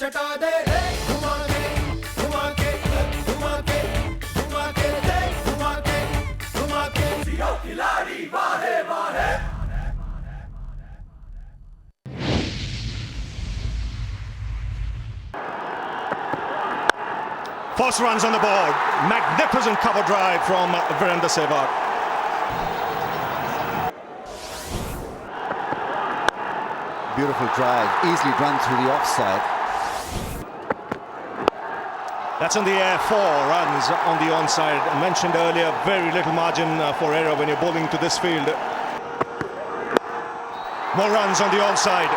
First runs on the board. Magnificent cover drive from Virender Sehwag. Beautiful drive, easily run through the offside. That's in the air, 4 runs on the onside. I mentioned earlier, very little margin for error when you're bowling to this field. More runs on the onside.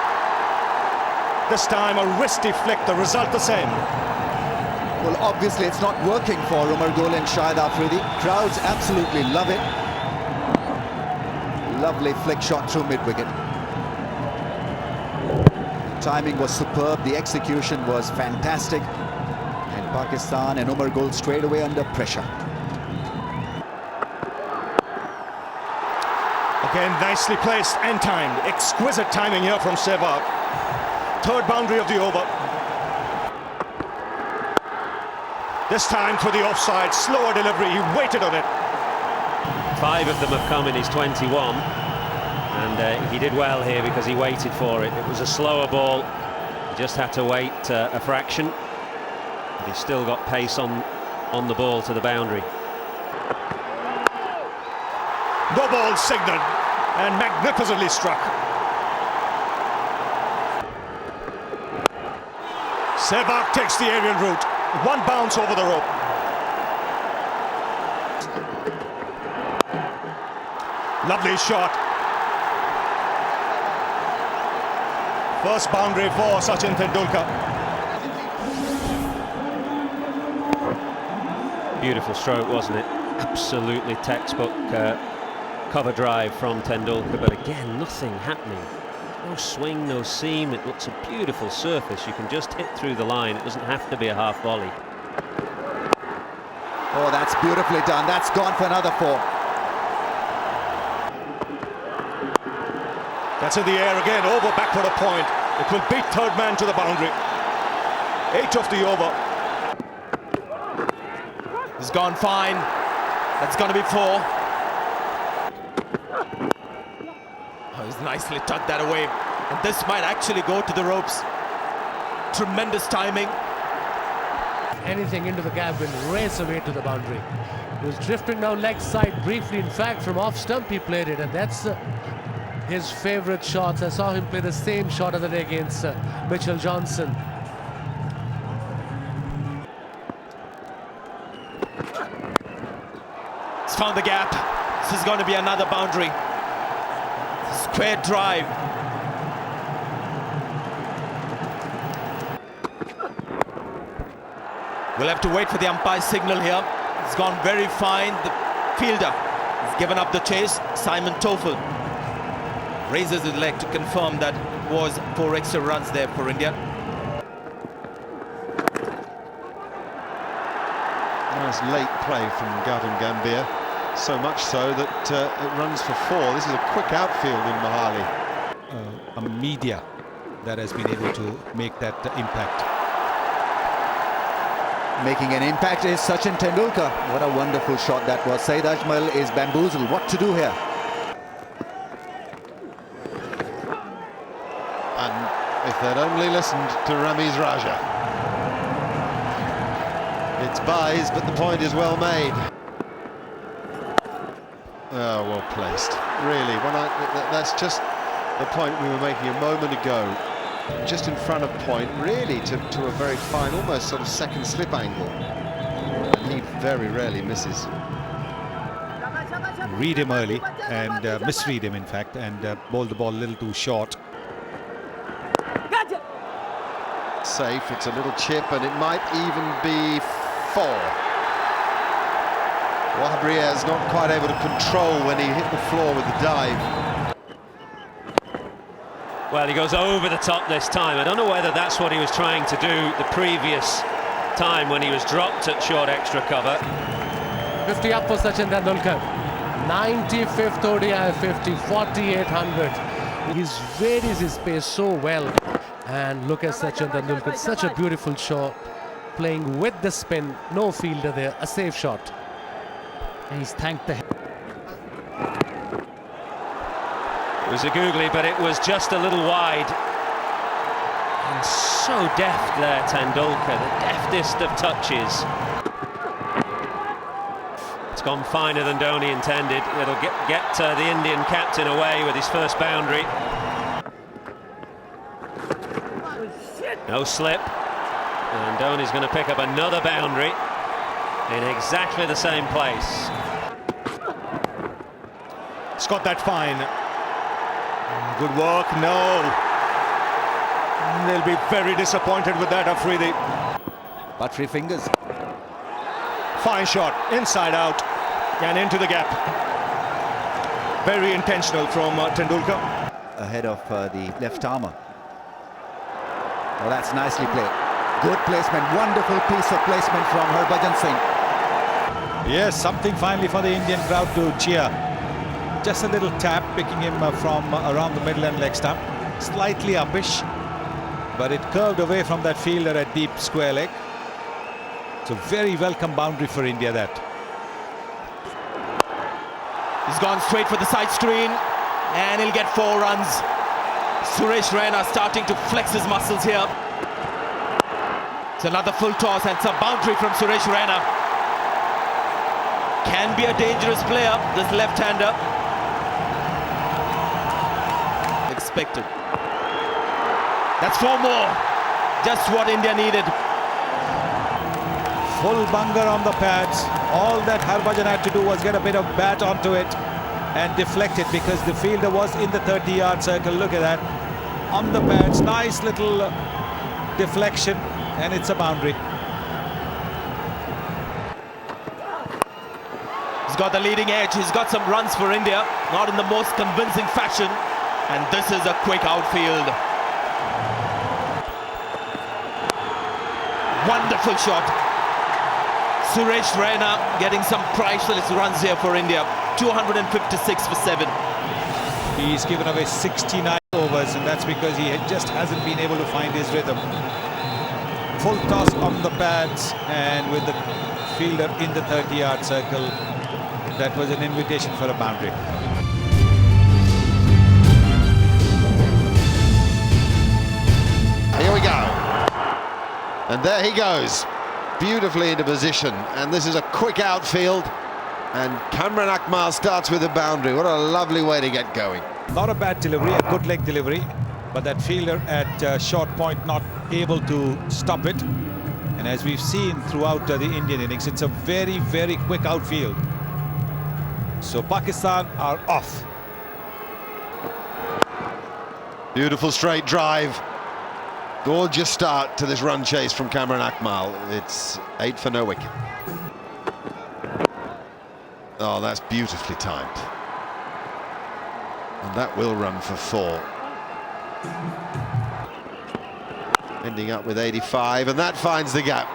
This time a wristy flick, the result the same. Well, obviously it's not working for Umar Gul and Shahid Afridi. Crowds absolutely love it. Lovely flick shot through mid-wicket. Timing was superb, the execution was fantastic. And Pakistan and Umar Gul straight away under pressure. Again, nicely placed and timed. Exquisite timing here from Sehwag. Third boundary of the over. This time through the offside, slower delivery, he waited on it. 5 of them have come in his 21, and he did well here because he waited for it. It was a slower ball, he just had to wait a fraction, but he's still got pace on the ball to the boundary. No ball signalled and magnificently struck. Sehwag takes the aerial route. One bounce over the rope. Lovely shot. First boundary for Sachin Tendulkar. Beautiful stroke, wasn't it? Absolutely textbook cover drive from Tendulkar, but again, nothing happening. No swing, no seam. It looks a beautiful surface. You can just hit through the line. It doesn't have to be a half volley. Oh, that's beautifully done. That's gone for another 4. That's in the air again, over back for a point. It will beat third man to the boundary. 8 of the over. It's gone fine. That's going to be 4. Oh, he's nicely tucked that away. And this might actually go to the ropes. Tremendous timing. Anything into the gap will race away to the boundary. He was drifting down leg side briefly. In fact, from off stump he played it, and that's his favourite shots. I saw him play the same shot of the day against Mitchell Johnson. He's found the gap. This is going to be another boundary. Square drive. We'll have to wait for the umpire's signal here. It's gone very fine. The fielder has given up the chase. Simon Toffel raises his leg to confirm that it was 4 extra runs there for India. Nice late play from Gautam Gambhir. So much so that it runs for 4. This is a quick outfield in Mohali. A media that has been able to make that impact. Making an impact is Sachin Tendulkar. What a wonderful shot that was. Saeed Ajmal is bamboozled. What to do here? And if they'd only listened to Ramiz Raja. It's buys, but the point is well made. Oh, well placed. Really, that's just the point we were making a moment ago. Just in front of point, really, to a very fine, almost sort of second slip angle. And he very rarely misses. Read him early and misread him, in fact, and bowl the ball a little too short. Safe, it's a little chip, and it might even be 4. Wahab Riaz not quite able to control when he hit the floor with the dive. Well, he goes over the top this time. I don't know whether that's what he was trying to do the previous time when he was dropped at short extra cover. 50 up for Sachin Tendulkar. 95th ODI 50, 4800. He varies his pace so well. And look at Sachin Tendulkar, such a beautiful shot, playing with the spin, no fielder there, a safe shot. And he's thanked the... It was a googly, but it was just a little wide. And so deft there, Tendulkar, the deftest of touches. It's gone finer than Dhoni intended. It'll get the Indian captain away with his first boundary. No slip. And Dhoni's going to pick up another boundary in exactly the same place. It's got that fine. Good work. No. They'll be very disappointed with that, Afridi. Buttery fingers. Fine shot, inside out and into the gap. Very intentional from Tendulkar. Ahead of the left armour. Oh, that's nicely played. Good placement, wonderful piece of placement from Harbhajan Singh. Yes, something finally for the Indian crowd to cheer. Just a little tap, picking him from around the middle and leg stump. Slightly uppish, but it curved away from that fielder at deep square leg. It's a very welcome boundary for India, that. He's gone straight for the side screen and he'll get 4 runs. Suresh Raina starting to flex his muscles here. It's another full toss and it's a boundary from Suresh Raina. Can be a dangerous player, this left-hander. Expected. That's 4 more. Just what India needed. Full bunger on the pads. All that Harbhajan had to do was get a bit of bat onto it and deflect it, because the fielder was in the 30-yard circle. Look at that. On the pads, nice little deflection, and it's a boundary. He's got the leading edge. He's got some runs for India. Not in the most convincing fashion. And this is a quick outfield. Wonderful shot. Suresh Raina getting some priceless runs here for India. 256 for 7. He's given away 69 overs, and that's because he just hasn't been able to find his rhythm. Full toss on the pads, and with the fielder in the 30-yard circle, that was an invitation for a boundary. Here we go. And there he goes. Beautifully into position. And this is a quick outfield. And Kamran Akmal starts with a boundary. What a lovely way to get going. Not a bad delivery, a good leg delivery, but that fielder at short point not able to stop it. And as we've seen throughout the Indian innings, it's a very, very quick outfield. So Pakistan are off. Beautiful straight drive. Gorgeous start to this run chase from Kamran Akmal. It's 8 for no wicket. Oh, that's beautifully timed. And that will run for 4. Ending up with 85, and that finds the gap.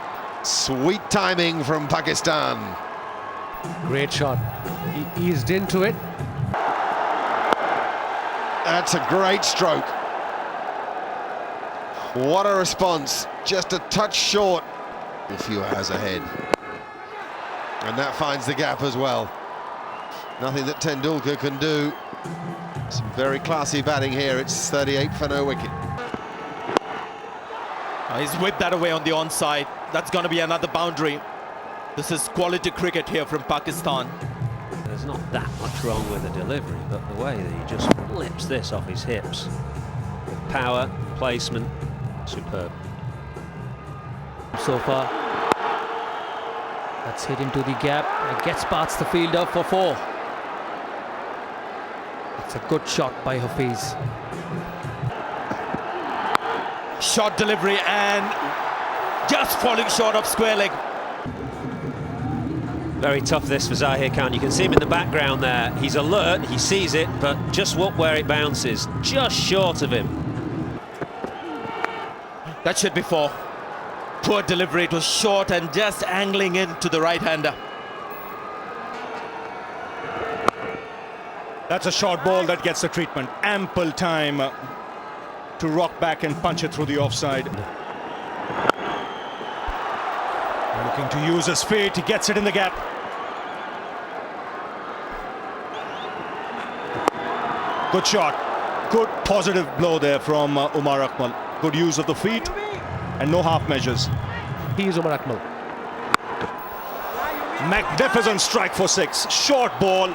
Sweet timing from Pakistan. Great shot. He eased into it. That's a great stroke. What a response. Just a touch short. A few hours ahead. And that finds the gap as well. Nothing that Tendulkar can do. Some very classy batting here. It's 38 for no wicket. He's whipped that away on the onside. That's going to be another boundary. This is quality cricket here from Pakistan. There's not that much wrong with the delivery, but the way that he just flips this off his hips with power, placement, superb. So far. That's hit into the gap. It gets past the fielder for 4. It's a good shot by Hafiz. Short delivery and just falling short of square leg. Very tough this for Zahir Khan. You can see him in the background there. He's alert, he sees it, but just look where it bounces. Just short of him. That should be 4. Poor delivery. It was short and just angling into the right-hander. That's a short ball that gets the treatment. Ample time to rock back and punch it through the offside. Looking to use his feet, he gets it in the gap. Good shot, good positive blow there from Umar Akmal. Good use of the feet and no half measures. He is Umar Akmal. Magnificent strike for 6. Short ball,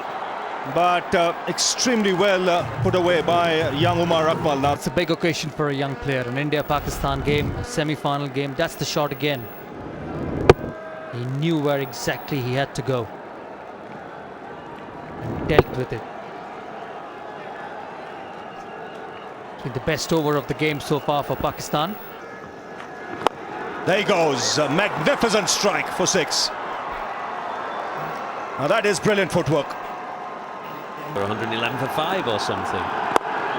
but extremely well put away by young Umar Akmal. Now It's a big occasion for a young player. An India-Pakistan game, semi-final game. That's the shot again. He knew where exactly he had to go and dealt with it. It's been the best over of the game so far for Pakistan. there he goes, a magnificent strike for 6. Now that is brilliant footwork. For 111 for 5 or something.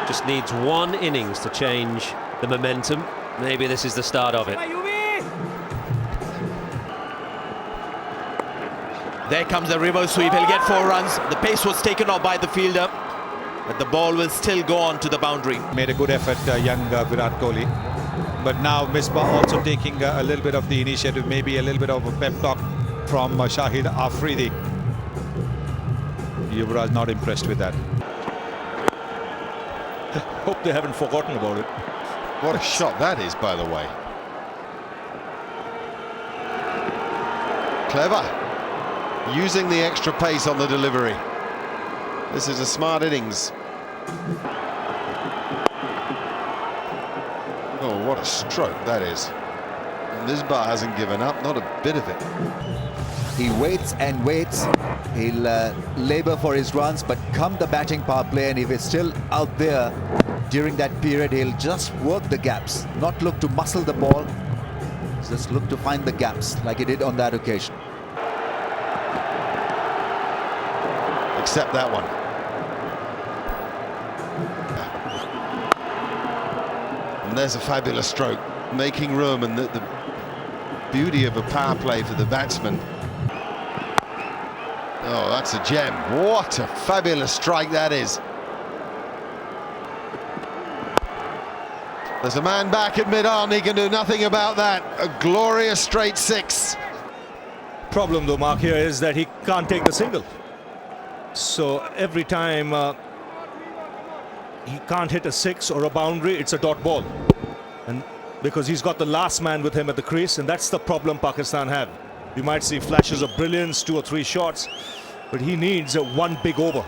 Just needs one innings to change the momentum. Maybe this is the start of it. There comes the reverse sweep. He'll get 4 runs. The pace was taken off by the fielder, but the ball will still go on to the boundary. Made a good effort, young Virat Kohli. But now Misbah also taking a little bit of the initiative, maybe a little bit of a pep talk from Shahid Afridi. Yuvraj not impressed with that. Hope they haven't forgotten about it. What a shot that is, by the way. Clever. Using the extra pace on the delivery. This is a smart innings. Oh, what a stroke that is. Misbah hasn't given up, not a bit of it. He waits and waits. He'll labor for his runs, but come the batting power play, and if it's still out there during that period, he'll just work the gaps, not look to muscle the ball, just look to find the gaps like he did on that occasion. Except that one. And there's a fabulous stroke, making room, and the beauty of a power play for the batsman. Oh, that's a gem. What a fabulous strike that is. There's a man back at mid-on, he can do nothing about that. A glorious straight 6. Problem though, Mark, here is that he can't take the single. So every time he can't hit a 6 or a boundary, it's a dot ball. And because he's got the last man with him at the crease, and that's the problem Pakistan have. You might see flashes of brilliance, 2 or 3 shots, but he needs one big over.